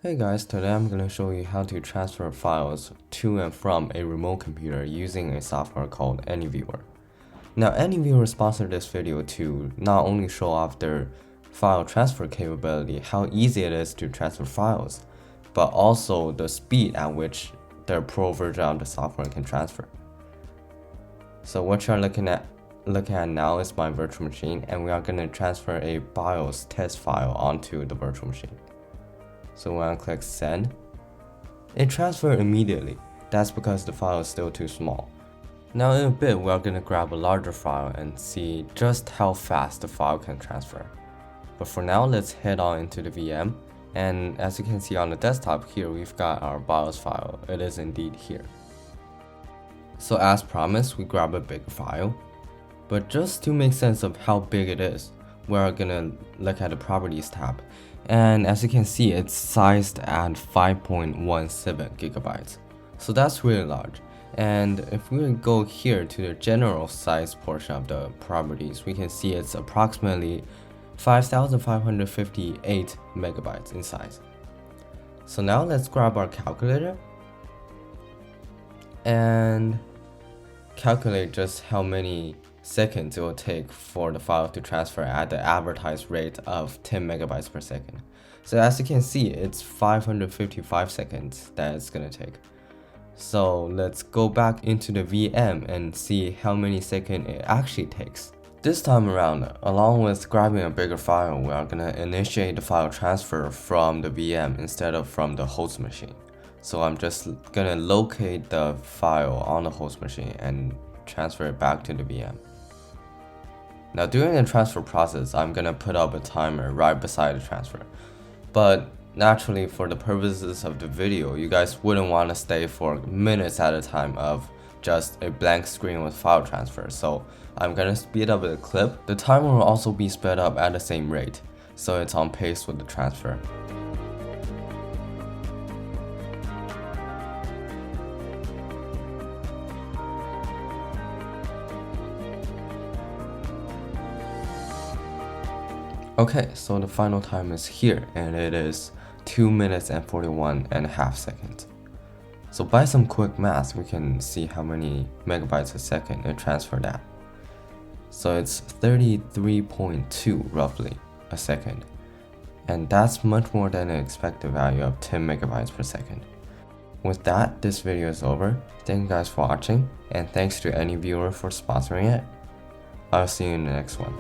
Hey guys, today I'm going to show you how to transfer files to and from a remote computer using a software called Anyviewer. Now Anyviewer sponsored this video to not only show off their file transfer capability, how easy it is to transfer files, but also the speed at which their pro version of the software can transfer. So what you're looking at now is my virtual machine, and we are going to transfer a BIOS test file onto the virtual machine. So when I click send, it transfers immediately. That's because the file is still too small. Now in a bit, we are going to grab a larger file and see just how fast the file can transfer. But for now, let's head on into the VM. And as you can see on the desktop here, we've got our BIOS file. It is indeed here. So as promised, we grab a bigger file. But just to make sense of how big it is, we're gonna look at the properties tab. And as you can see, it's sized at 5.17 gigabytes. So that's really large. And if we go here to the general size portion of the properties, we can see it's approximately 5,558 megabytes in size. So now let's grab our calculator and calculate just how many seconds it will take for the file to transfer at the advertised rate of 10 megabytes per second. So as you can see, it's 555 seconds that it's gonna take. So let's go back into the VM and see how many seconds it actually takes. This time around, along with grabbing a bigger file, we are gonna initiate the file transfer from the VM instead of from the host machine. So I'm just gonna locate the file on the host machine and transfer it back to the VM. Now during the transfer process, I'm gonna put up a timer right beside the transfer. But naturally, for the purposes of the video, you guys wouldn't want to stay for minutes at a time of just a blank screen with file transfer. So I'm gonna speed up the clip. The timer will also be sped up at the same rate, so it's on pace with the transfer. Okay, so the final time is here, and it is 2 minutes and 41.5 seconds. So by some quick math, we can see how many megabytes a second it transferred at. So it's 33.2 roughly a second. And that's much more than an expected value of 10 megabytes per second. With that, this video is over. Thank you guys for watching, and thanks to Anyviewer for sponsoring it. I'll see you in the next one.